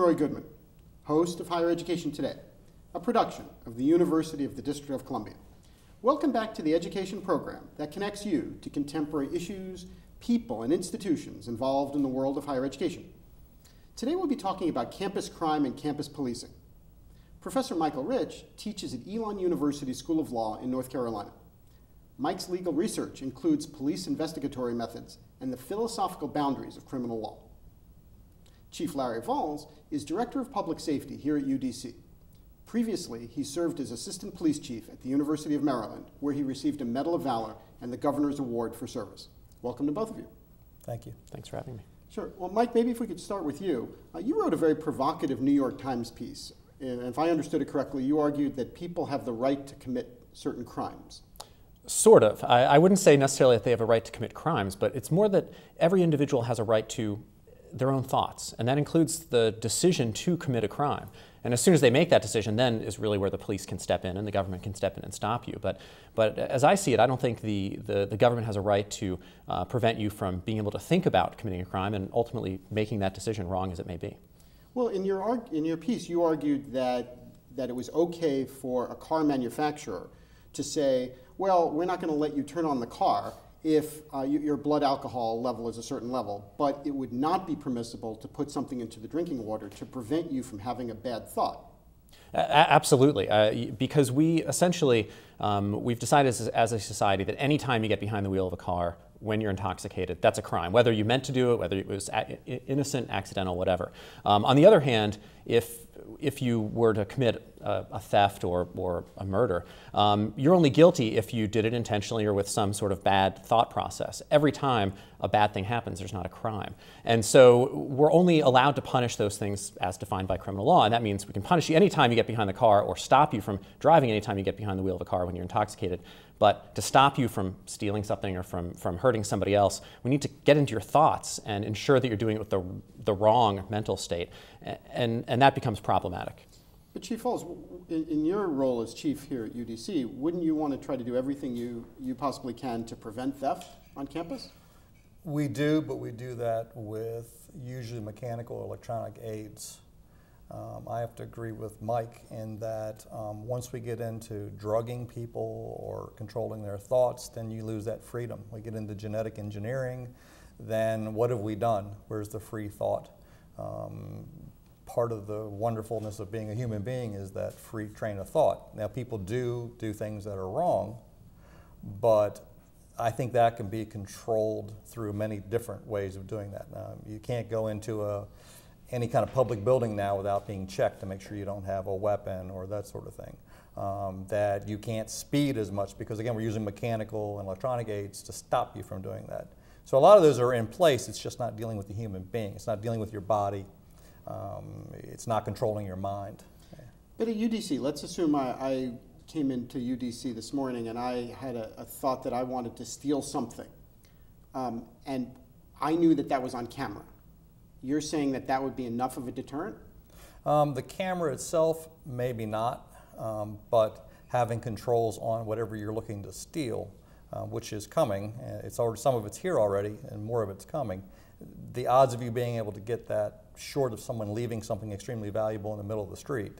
Roy Goodman, host of Higher Education Today, a production of the University of the District of Columbia. Welcome back to the education program that connects you to contemporary issues, people, and institutions involved in the world of higher education. Today we'll be talking about campus crime and campus policing. Professor Michael Rich teaches at Elon University School of Law in North Carolina. Mike's legal research includes police investigatory methods and the philosophical boundaries of criminal law. Chief Larry Volz is Director of Public Safety here at UDC. Previously, he served as Assistant Police Chief at the University of Maryland, where he received a Medal of Valor and the Governor's Award for Service. Welcome to both of you. Thank you. Thanks for having me. Sure. Well, Mike, maybe if we could start with you. You wrote a very provocative New York Times piece. And if I understood it correctly, you argued that people have the right to commit certain crimes. Sort of. I wouldn't say necessarily that they have a right to commit crimes, but it's more that every individual has a right to their own thoughts, and that includes the decision to commit a crime. And as soon as they make that decision, then is really where the police can step in and the government can step in and stop you. But as I see it, I don't think the government has a right to prevent you from being able to think about committing a crime and ultimately making that decision, wrong as it may be. Well, in your piece, you argued that it was okay for a car manufacturer to say, well, we're not going to let you turn on the car if your blood alcohol level is a certain level, but it would not be permissible to put something into the drinking water to prevent you from having a bad thought. Absolutely, because we essentially, we've decided as a society that any time you get behind the wheel of a car when you're intoxicated, that's a crime, whether you meant to do it, whether it was innocent, accidental, whatever. On the other hand, if you were to commit a theft or a murder, you're only guilty if you did it intentionally or with some sort of bad thought process. Every time a bad thing happens, there's not a crime. And so we're only allowed to punish those things as defined by criminal law, and that means we can punish you anytime you get behind the car or stop you from driving anytime you get behind the wheel of a car when you're intoxicated. But to stop you from stealing something or from hurting somebody else, we need to get into your thoughts and ensure that you're doing it with the wrong mental state, and that becomes problematic. But Chief Volz, in your role as chief here at UDC, wouldn't you want to try to do everything you possibly can to prevent theft on campus? We do, but we do that with usually mechanical or electronic aids. I have to agree with Mike in that once we get into drugging people or controlling their thoughts, then you lose that freedom. We get into genetic engineering, then what have we done? Where's the free thought? Part of the wonderfulness of being a human being is that free train of thought. Now, people do things that are wrong, but I think that can be controlled through many different ways of doing that. You can't go into any kind of public building now without being checked to make sure you don't have a weapon or that sort of thing. That you can't speed as much because, again, we're using mechanical and electronic aids to stop you from doing that. So a lot of those are in place. It's just not dealing with the human being. It's not dealing with your body. It's not controlling your mind. But at UDC, let's assume I came into UDC this morning and I had a thought that I wanted to steal something. And I knew that was on camera. You're saying that would be enough of a deterrent? The camera itself, maybe not, but having controls on whatever you're looking to steal, which is coming, some of it's here already and more of it's coming, the odds of you being able to get that short of someone leaving something extremely valuable in the middle of the street,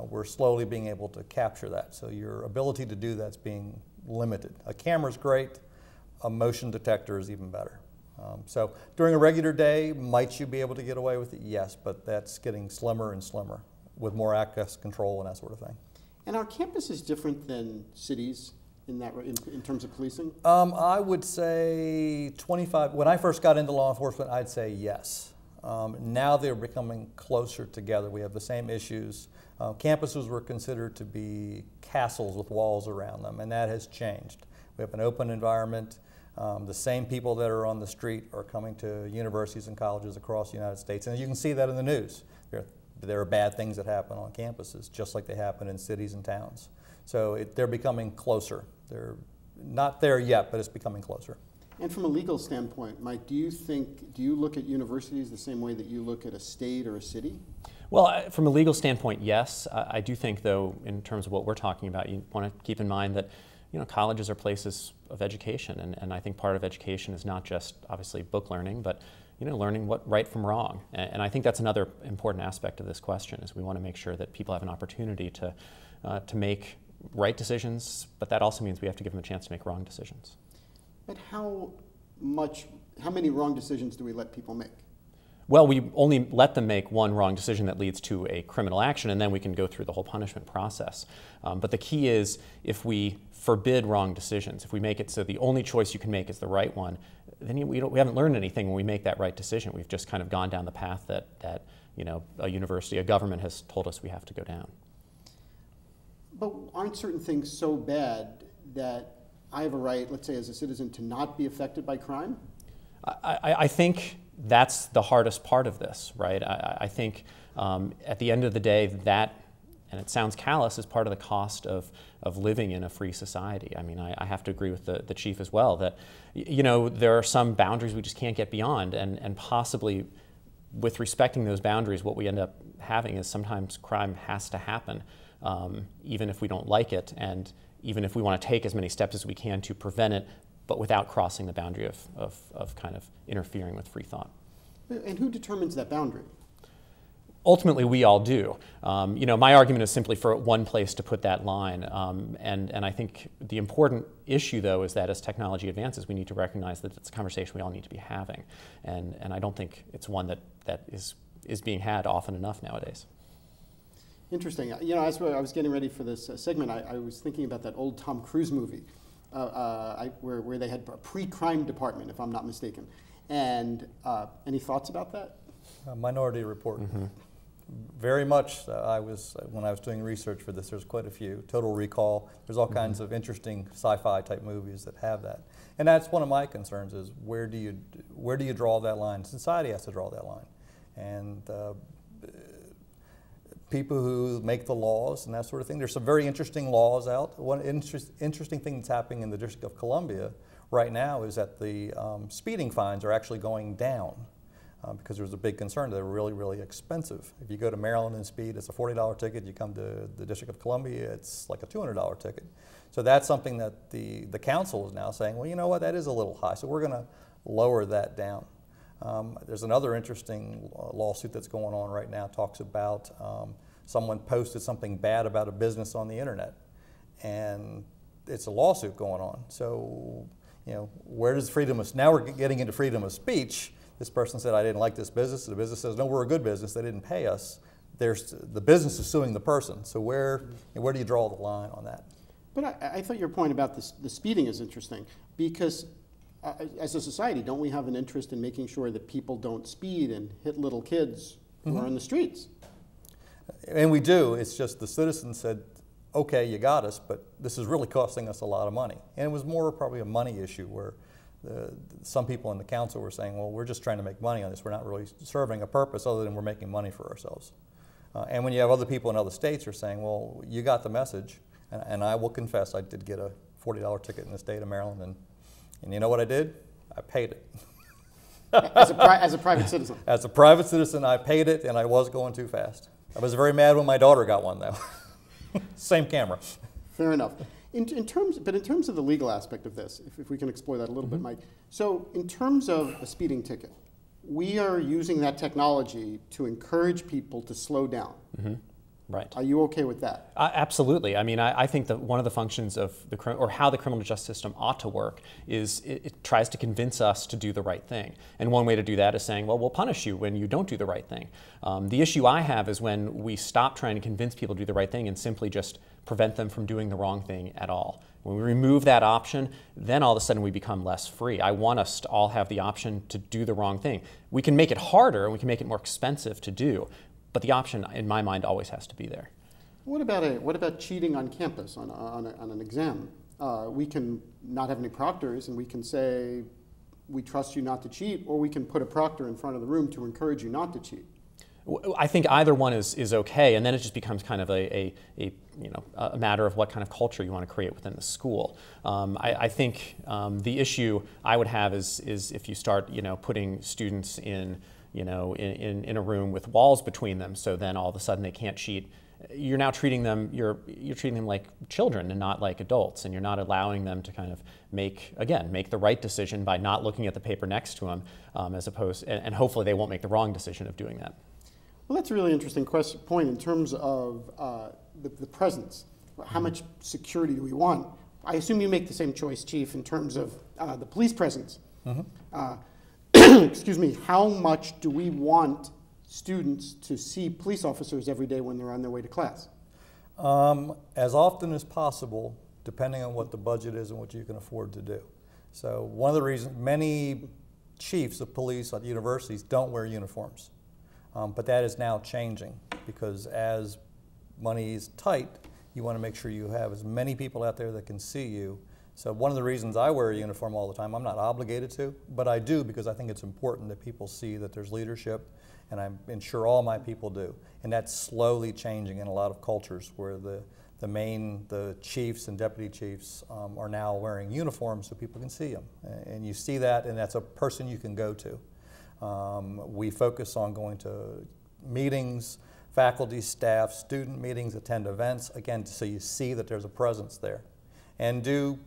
we're slowly being able to capture that. So your ability to do that's being limited. A camera's great, a motion detector is even better. So during a regular day, might you be able to get away with it? Yes, but that's getting slimmer and slimmer with more access control and that sort of thing. And our campus is different than cities in terms of policing? I would say 25. When I first got into law enforcement, I'd say yes. Now they're becoming closer together. We have the same issues. Campuses were considered to be castles with walls around them, and that has changed. We have an open environment. The same people that are on the street are coming to universities and colleges across the United States, and you can see that in the news. There are bad things that happen on campuses, just like they happen in cities and towns. So they're becoming closer. They're not there yet, but it's becoming closer. And from a legal standpoint, Mike, do you look at universities the same way that you look at a state or a city? Well, from a legal standpoint, yes. I do think, though, in terms of what we're talking about, you want to keep in mind that colleges are places of education, and I think part of education is not just obviously book learning, but learning what right from wrong. And I think that's another important aspect of this question, is we want to make sure that people have an opportunity to make right decisions, but that also means we have to give them a chance to make wrong decisions. But how many wrong decisions do we let people make? Well, we only let them make one wrong decision that leads to a criminal action, and then we can go through the whole punishment process. But the key is, if we forbid wrong decisions, if we make it so the only choice you can make is the right one, then we haven't learned anything when we make that right decision. We've just kind of gone down the path that a university, a government has told us we have to go down. But aren't certain things so bad that I have a right, let's say as a citizen, to not be affected by crime? I think that's the hardest part of this, right? I think at the end of the day, that, and it sounds callous, is part of the cost of living in a free society. I mean, I have to agree with the chief as well, that there are some boundaries we just can't get beyond, and possibly with respecting those boundaries, what we end up having is sometimes crime has to happen, even if we don't like it, and even if we want to take as many steps as we can to prevent it, but without crossing the boundary of kind of interfering with free thought. And who determines that boundary? Ultimately, we all do. My argument is simply for one place to put that line. And I think the important issue, though, is that as technology advances, we need to recognize that it's a conversation we all need to be having. And I don't think it's one that is being had often enough nowadays. Interesting. As I was getting ready for this segment, I was thinking about that old Tom Cruise movie where they had a pre-crime department, if I'm not mistaken. And any thoughts about that? Minority Report. Mm-hmm. Very much. When I was doing research for this, there's quite a few. Total Recall. There's all kinds of interesting sci-fi type movies that have that. And that's one of my concerns: is where do you draw that line? Society has to draw that line, and people who make the laws and that sort of thing. There's some very interesting laws out. One interesting thing that's happening in the District of Columbia right now is that the speeding fines are actually going down because there was a big concern that they're really, really expensive. If you go to Maryland and speed, it's a $40 ticket. You come to the District of Columbia, it's like a $200 ticket. So that's something that the council is now saying, well, you know what, that is a little high, so we're going to lower that down. There's another interesting lawsuit that's going on right now, talks about someone posted something bad about a business on the internet, and it's a lawsuit going on. So, where does now we're getting into freedom of speech. This person said, I didn't like this business. The business says, no, we're a good business. They didn't pay us. The business is suing the person. So where do you draw the line on that? But I thought your point about the speeding is interesting, because as a society, don't we have an interest in making sure that people don't speed and hit little kids who are in the streets? And we do. It's just the citizens said, okay, you got us, but this is really costing us a lot of money. And it was more probably a money issue where some people in the council were saying, well, we're just trying to make money on this. We're not really serving a purpose other than we're making money for ourselves. And when you have other people in other states who are saying, well, you got the message, and I will confess I did get a $40 ticket in the state of Maryland, and you know what I did? I paid it. As a private citizen? As a private citizen, I paid it, and I was going too fast. I was very mad when my daughter got one, though. Same camera. Fair enough. In terms of the legal aspect of this, if we can explore that a little bit, Mike. So in terms of a speeding ticket, we are using that technology to encourage people to slow down. Mm-hmm. Right. Are you okay with that? Absolutely. I mean, I think that one of the functions of or how the criminal justice system ought to work is it tries to convince us to do the right thing. And one way to do that is saying, well, we'll punish you when you don't do the right thing. The issue I have is when we stop trying to convince people to do the right thing and simply just prevent them from doing the wrong thing at all. When we remove that option, then all of a sudden we become less free. I want us to all have the option to do the wrong thing. We can make it harder and we can make it more expensive to do, but the option, in my mind, always has to be there. What about cheating on campus on an exam? We can not have any proctors, and we can say, we trust you not to cheat, or we can put a proctor in front of the room to encourage you not to cheat. I think either one is okay, and then it just becomes kind of a matter of what kind of culture you want to create within the school. I think the issue I would have is if you start putting students in a room with walls between them, so then all of a sudden they can't cheat you're now treating them, you're treating them like children and not like adults, and you're not allowing them to kind of make the right decision by not looking at the paper next to them, as opposed, and hopefully they won't make the wrong decision of doing that. Well, that's a really interesting point in terms of the presence. How much security do we want? I assume you make the same choice, Chief, in terms of the police presence. Excuse me, how much do we want students to see police officers every day when they're on their way to class? As often as possible, depending on what the budget is and what you can afford to do. So one of the reasons many chiefs of police at universities don't wear uniforms, but that is now changing, because as money is tight, you want to make sure you have as many people out there that can see you. So one of the reasons I wear a uniform all the time, I'm not obligated to, but I do because I think it's important that people see that there's leadership, and I'm sure all my people do. And that's slowly changing in a lot of cultures where the chiefs and deputy chiefs are now wearing uniforms so people can see them. And you see that, and that's a person you can go to. We focus on going to meetings, faculty, staff, student meetings, attend events, again, so you see that there's a presence there. And do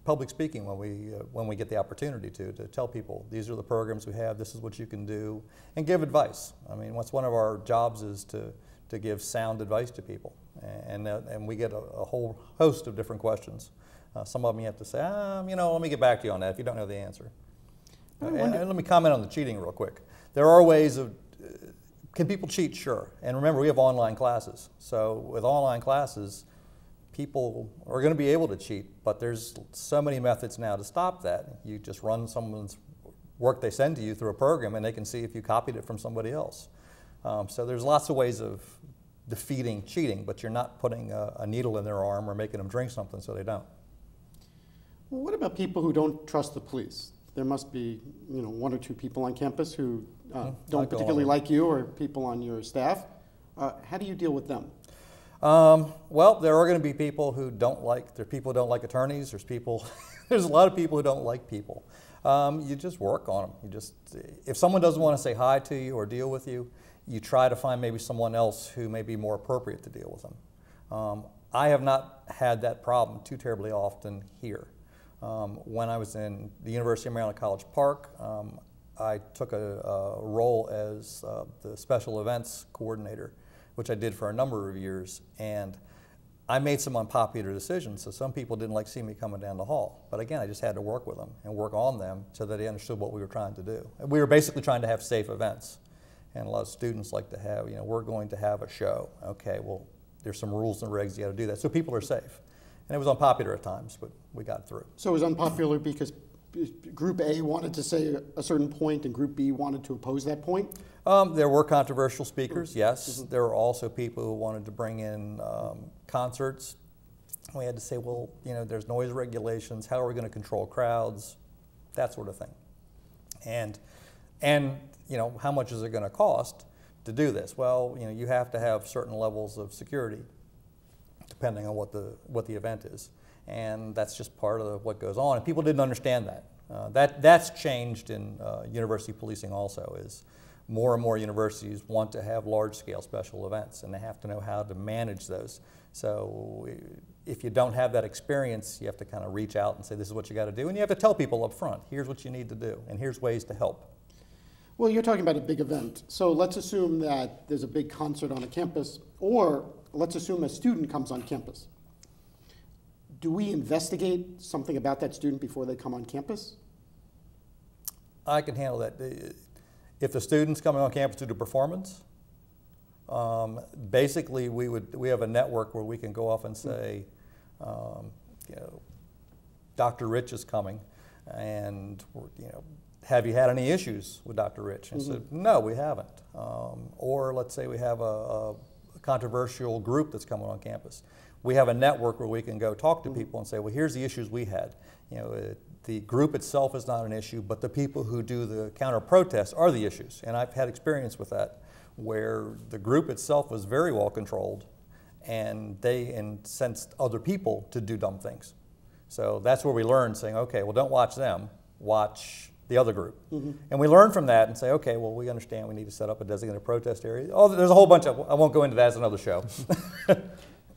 public speaking when we get the opportunity to tell people, these are the programs we have, this is what you can do, and give advice. I mean, one of our jobs is to give sound advice to people, and we get a whole host of different questions. Some of them you have to say, let me get back to you on that if you don't know the answer. And let me comment on the cheating real quick. There are ways of, can people cheat? Sure. And remember, we have online classes. So with online classes, people are going to be able to cheat, but there's so many methods now to stop that. You just run someone's work they send to you through a program, and they can see if you copied it from somebody else. So there's lots of ways of defeating cheating, but you're not putting a needle in their arm or making them drink something so they don't. Well, what about people who don't trust the police? There must be, one or two people on campus who don't particularly like you, or people on your staff. How do you deal with them? Well, there are going to be people who don't like, there are people who don't like attorneys, there's a lot of people who don't like people. You just work on them. If someone doesn't want to say hi to you or deal with you, you try to find maybe someone else who may be more appropriate to deal with them. I have not had that problem too terribly often here. When I was in the University of Maryland College Park, I took a role as the special events coordinator, which I did for a number of years, and I made some unpopular decisions, so some people didn't like seeing me coming down the hall. But again, I just had to work with them and work on them so that they understood what we were trying to do. And we were basically trying to have safe events, and a lot of students like to have, we're going to have a show. Okay, well, there's some rules and regs, you got to do that, so people are safe. And it was unpopular at times, but we got through. So it was unpopular because Group A wanted to say a certain point and Group B wanted to oppose that point? There were controversial speakers, yes. There were also people who wanted to bring in concerts. We had to say, well, there's noise regulations, how are we going to control crowds, that sort of thing. And how much is it going to cost to do this? Well, you have to have certain levels of security depending on what the event is. And that's just part of what goes on. And people didn't understand that. That's changed in university policing also, is more and more universities want to have large-scale special events, and they have to know how to manage those. So if you don't have that experience, you have to kind of reach out and say, this is what you got to do. And you have to tell people up front, here's what you need to do, and here's ways to help. Well, you're talking about a big event. So let's assume that there's a big concert on a campus, or let's assume a student comes on campus. Do we investigate something about that student before they come on campus? I can handle that. If the student's coming on campus to do performance, basically we have a network where we can go off and say, Dr. Rich is coming, and have you had any issues with Dr. Rich? And said, no, we haven't. Or let's say we have a controversial group that's coming on campus. We have a network where we can go talk to people and say, well, here's the issues we had. The group itself is not an issue, but the people who do the counter-protests are the issues. And I've had experience with that, where the group itself was very well controlled, and they incensed other people to do dumb things. So that's where we learned, saying, okay, well, don't watch them, watch the other group. And we learn from that and say, okay, well, we understand we need to set up a designated protest area. Oh, there's a whole bunch of, I won't go into that as another show.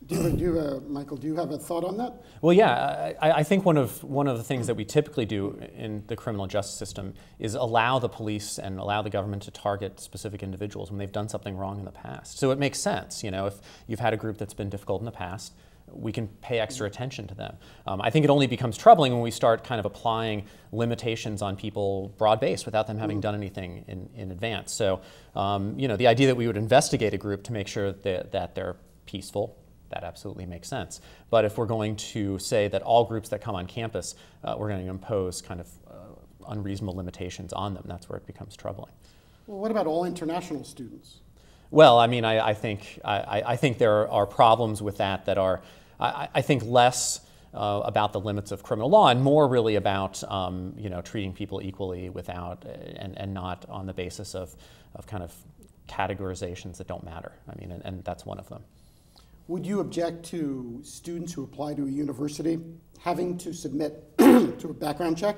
Michael, do you have a thought on that? Well, yeah, I think one of the things that we typically do in the criminal justice system is allow the police and allow the government to target specific individuals when they've done something wrong in the past. So it makes sense, you know, if you've had a group that's been difficult in the past, we can pay extra attention to them. I think it only becomes troubling when we start kind of applying limitations on people broad-based without them having done anything in advance. So, you know, the idea that we would investigate a group to make sure that they're peaceful, that absolutely makes sense. But if we're going to say that all groups that come on campus, we're going to impose kind of unreasonable limitations on them, that's where it becomes troubling. Well, what about all international students? Well, I mean, I think there are problems with that are, I think, less about the limits of criminal law and more really about you know, treating people equally without and not on the basis of kind of categorizations that don't matter. I mean, and that's one of them. Would you object to students who apply to a university having to submit to a background check?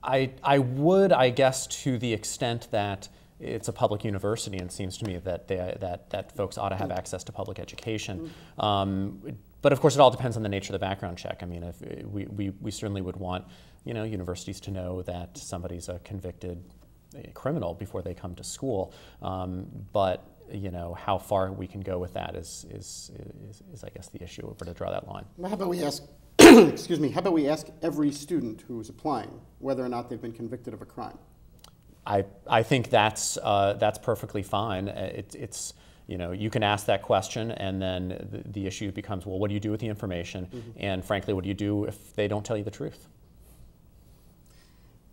I would, I guess, to the extent that it's a public university, and it seems to me that that folks ought to have access to public education. But of course, it all depends on the nature of the background check. I mean, if we certainly would want, you know, universities to know that somebody's a convicted criminal before they come to school. But you know, how far we can go with that is I guess the issue if we're to draw that line. Well, how about we ask, excuse me, how about we ask every student who is applying whether or not they've been convicted of a crime? I think that's perfectly fine. It's you know, you can ask that question, and then the issue becomes, well, what do you do with the information? And frankly, what do you do if they don't tell you the truth?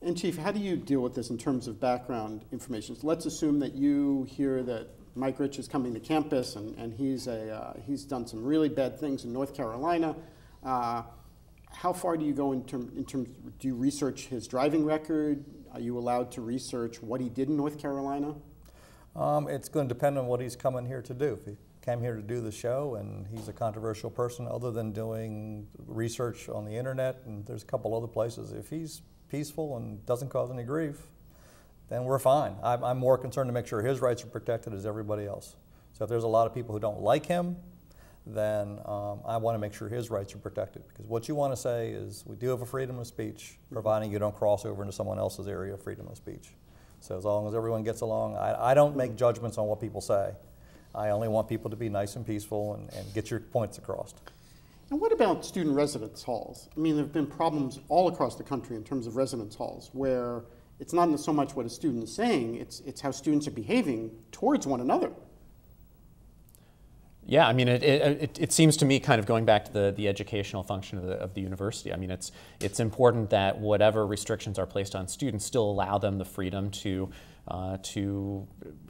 And Chief, how do you deal with this in terms of background information? So let's assume that you hear that Mike Rich is coming to campus, and he's done some really bad things in North Carolina. How far do you go in terms? Do you research his driving record? Are you allowed to research what he did in North Carolina? It's going to depend on what he's coming here to do. If he came here to do the show and he's a controversial person, other than doing research on the internet, and there's a couple other places, if he's peaceful and doesn't cause any grief, then we're fine. I'm more concerned to make sure his rights are protected as everybody else. So if there's a lot of people who don't like him, then I want to make sure his rights are protected. Because what you want to say is, we do have a freedom of speech, providing you don't cross over into someone else's area of freedom of speech. So as long as everyone gets along, I don't make judgments on what people say. I only want people to be nice and peaceful and get your points across. And what about student residence halls? I mean, there have been problems all across the country in terms of residence halls, where it's not so much what a student is saying, it's how students are behaving towards one another. Yeah, I mean, it seems to me, kind of going back to the educational function of the university, I mean, it's important that whatever restrictions are placed on students still allow them the freedom to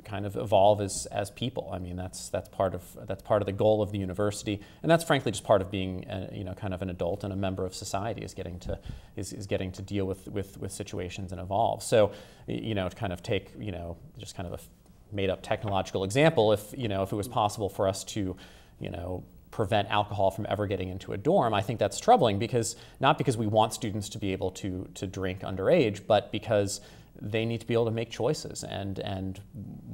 kind of evolve as people. I mean, that's part of the goal of the university, and that's frankly just part of being you know, kind of an adult and a member of society, is getting to deal with situations and evolve. So, you know, to kind of take, you know, just kind of a made-up technological example, if it was possible for us to, you know, prevent alcohol from ever getting into a dorm, I think that's troubling, because not because we want students to be able to drink underage, but because they need to be able to make choices. And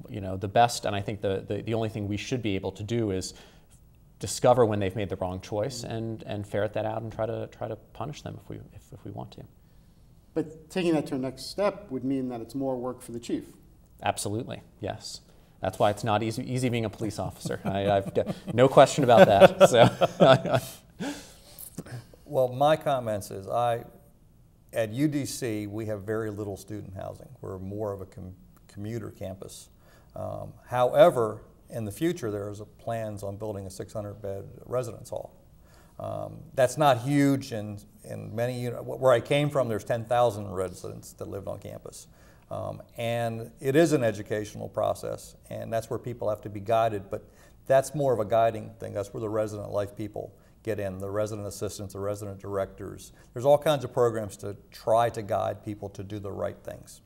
you know, the best, and I think the only thing we should be able to do is discover when they've made the wrong choice and ferret that out and try to punish them if we want to. But taking that to a next step would mean that it's more work for the chief. Absolutely, yes. That's why it's not easy being a police officer. I've no question about that. So. Well, my comments is, at UDC, we have very little student housing. We're more of a commuter campus. However, in the future, there's plans on building a 600-bed residence hall. That's not huge in many, where I came from, there's 10,000 residents that lived on campus. And it is an educational process, and that's where people have to be guided, but that's more of a guiding thing. That's where the resident life people get in, the resident assistants, the resident directors. There's all kinds of programs to try to guide people to do the right things.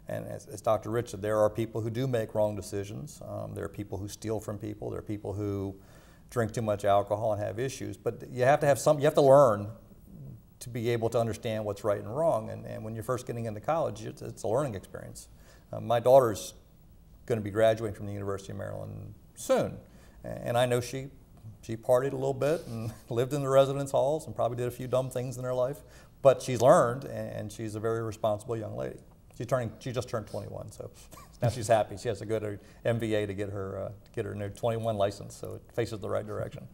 And as Dr. Rich said, there are people who do make wrong decisions. There are people who steal from people. There are people who drink too much alcohol and have issues. But you have to have you have to learn to be able to understand what's right and wrong. And when you're first getting into college, it's a learning experience. My daughter's going to be graduating from the University of Maryland soon, and I know she partied a little bit and lived in the residence halls and probably did a few dumb things in her life, but she's learned, and she's a very responsible young lady. She just turned 21, so now she's happy. She has to go to MVA to get her new 21 license, so it faces the right direction.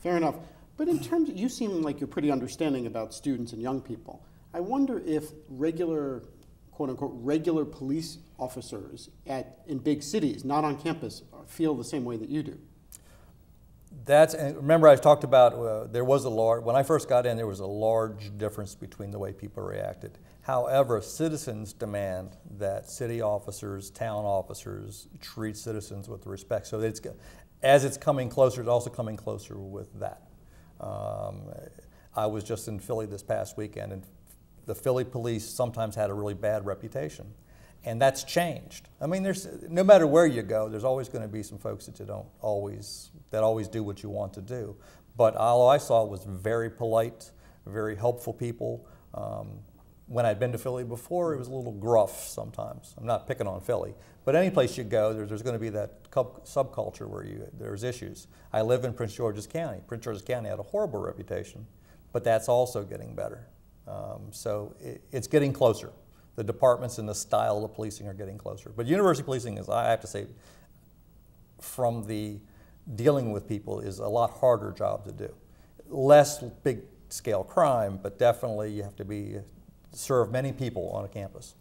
Fair enough. But in terms of, you seem like you're pretty understanding about students and young people. I wonder if regular, quote unquote, regular police officers in big cities, not on campus, feel the same way that you do. And remember I talked about when I first got in, there was a large difference between the way people reacted. However, citizens demand that city officers, town officers treat citizens with respect. So as it's coming closer, it's also coming closer with that. I was just in Philly this past weekend, and the Philly police sometimes had a really bad reputation. And that's changed. I mean, no matter where you go, there's always going to be some folks that always do what you want to do. But all I saw was very polite, very helpful people. When I'd been to Philly before, it was a little gruff sometimes. I'm not picking on Philly, but any place you go, there's going to be that subculture where there's issues. I live in Prince George's County. Prince George's County had a horrible reputation, but that's also getting better. So it's getting closer. The departments and the style of policing are getting closer. But university policing is, I have to say, from the dealing with people, is a lot harder job to do. Less big scale crime, but definitely you have to serve many people on a campus.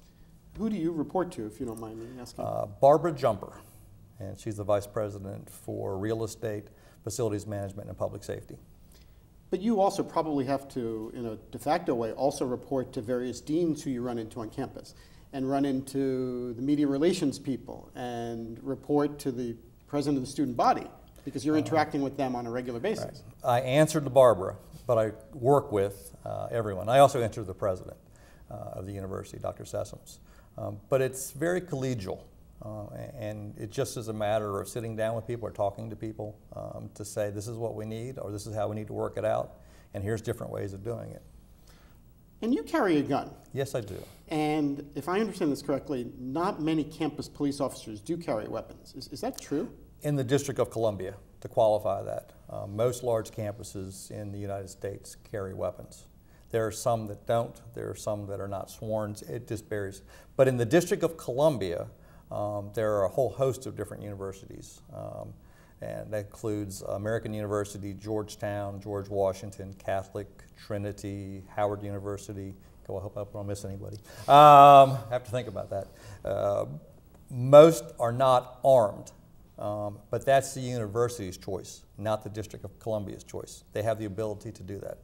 Who do you report to, if you don't mind me asking? Barbara Jumper, and she's the Vice President for Real Estate, Facilities Management, and Public Safety. But you also probably have to, in a de facto way, also report to various deans who you run into on campus, and run into the media relations people, and report to the president of the student body, because you're interacting with them on a regular basis. Right. I answer to Barbara, but I work with everyone. I also answer to the president of the university, Dr. Sessoms. But it's very collegial, and it just is a matter of sitting down with people or talking to people to say this is what we need, or this is how we need to work it out, and here's different ways of doing it. And you carry a gun. Yes, I do. And if I understand this correctly, not many campus police officers do carry weapons. Is that true? In the District of Columbia, to qualify that, most large campuses in the United States carry weapons. There are some that don't. There are some that are not sworn. It just varies. But in the District of Columbia, there are a whole host of different universities. And that includes American University, Georgetown, George Washington, Catholic, Trinity, Howard University. I hope I don't miss anybody. I have to think about that. Most are not armed, but that's the university's choice, not the District of Columbia's choice. They have the ability to do that.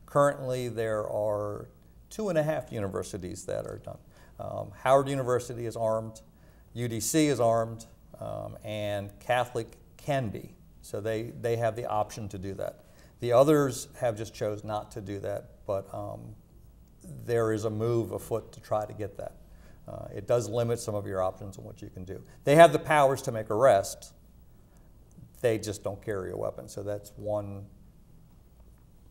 Currently, there are 2.5 universities that are done. Howard University is armed, UDC is armed, and Catholic can be. So they have the option to do that. The others have just chose not to do that, but there is a move afoot to try to get that. It does limit some of your options on what you can do. They have the powers to make arrests. They just don't carry a weapon. So that's one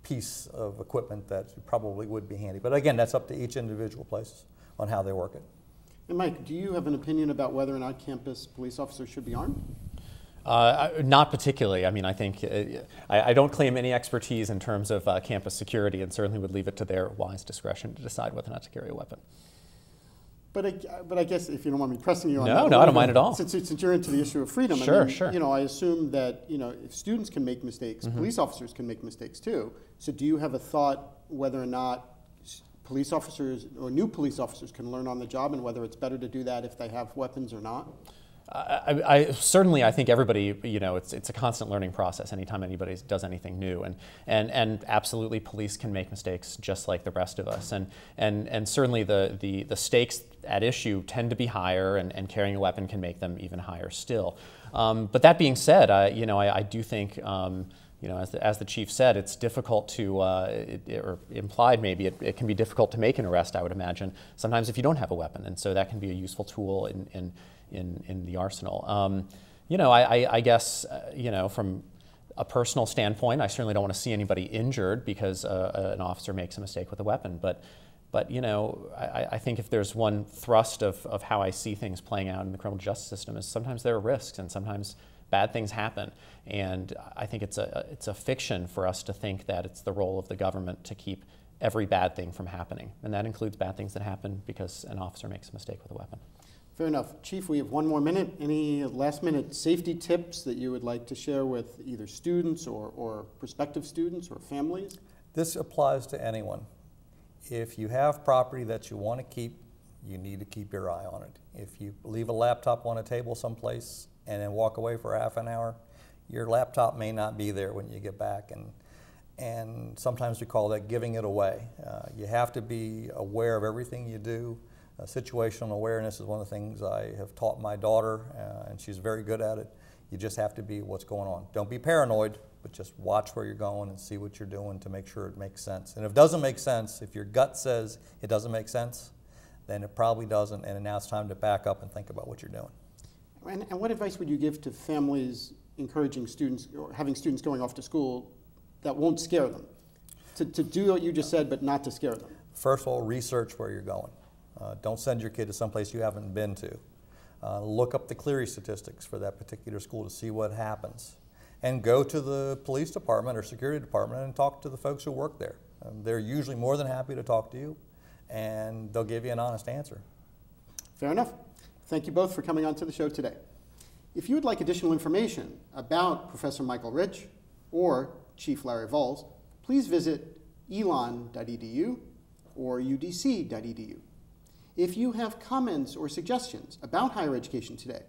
piece of equipment that probably would be handy. But again, that's up to each individual place on how they work it. And Mike, do you have an opinion about whether or not campus police officers should be armed? Not particularly. I mean, I think I don't claim any expertise in terms of campus security, and certainly would leave it to their wise discretion to decide whether or not to carry a weapon. But I guess if you don't want me pressing you on that. No, I don't mind at all. Since you're into the issue of freedom, Sure. You know, I assume that if students can make mistakes, police officers can make mistakes too. So do you have a thought whether or not police officers or new police officers can learn on the job, and whether it's better to do that if they have weapons or not? Certainly, I think everybody, it's a constant learning process anytime anybody does anything new, and absolutely police can make mistakes just like the rest of us, and certainly the stakes at issue tend to be higher, and carrying a weapon can make them even higher still. But that being said, I do think, as the chief said, it's difficult to, or implied maybe, it can be difficult to make an arrest, I would imagine, sometimes if you don't have a weapon, and so that can be a useful tool in the arsenal. I guess, from a personal standpoint, I certainly don't want to see anybody injured because an officer makes a mistake with a weapon. But you know, I think if there's one thrust of how I see things playing out in the criminal justice system is sometimes there are risks and sometimes bad things happen. And I think it's a fiction for us to think that it's the role of the government to keep every bad thing from happening. And that includes bad things that happen because an officer makes a mistake with a weapon. Fair enough. Chief, we have one more minute. Any last-minute safety tips that you would like to share with either students or prospective students or families? This applies to anyone. If you have property that you want to keep, you need to keep your eye on it. If you leave a laptop on a table someplace and then walk away for half an hour, your laptop may not be there when you get back. And sometimes we call that giving it away. You have to be aware of everything you do. Situational awareness is one of the things I have taught my daughter, and she's very good at it. You just have to be what's going on. Don't be paranoid, but just watch where you're going and see what you're doing to make sure it makes sense. And if it doesn't make sense, if your gut says it doesn't make sense, then it probably doesn't, and now it's time to back up and think about what you're doing. And what advice would you give to families encouraging students or having students going off to school that won't scare them? To do what you just said, but not to scare them? First of all, research where you're going. Don't send your kid to someplace you haven't been to. Look up the clery statistics for that particular school to see what happens. And go to the police department or security department and talk to the folks who work there. They're usually more than happy to talk to you, and they'll give you an honest answer. Fair enough. Thank you both for coming on to the show today. If you would like additional information about Professor Michael Rich or Chief Larry Volz, please visit elon.edu or udc.edu. If you have comments or suggestions about higher education today,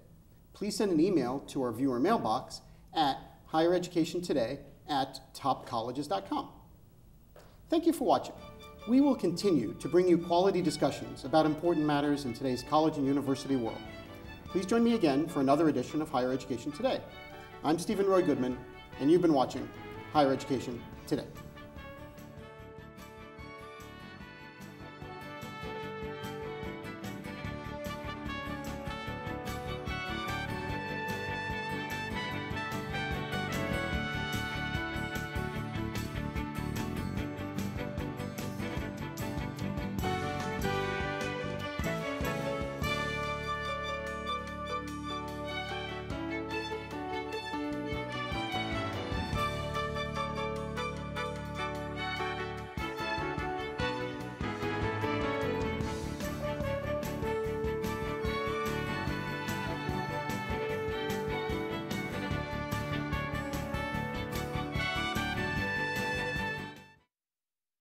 please send an email to our viewer mailbox at highereducationtoday@topcolleges.com. Thank you for watching. We will continue to bring you quality discussions about important matters in today's college and university world. Please join me again for another edition of Higher Education Today. I'm Steven Roy Goodman, and you've been watching Higher Education Today.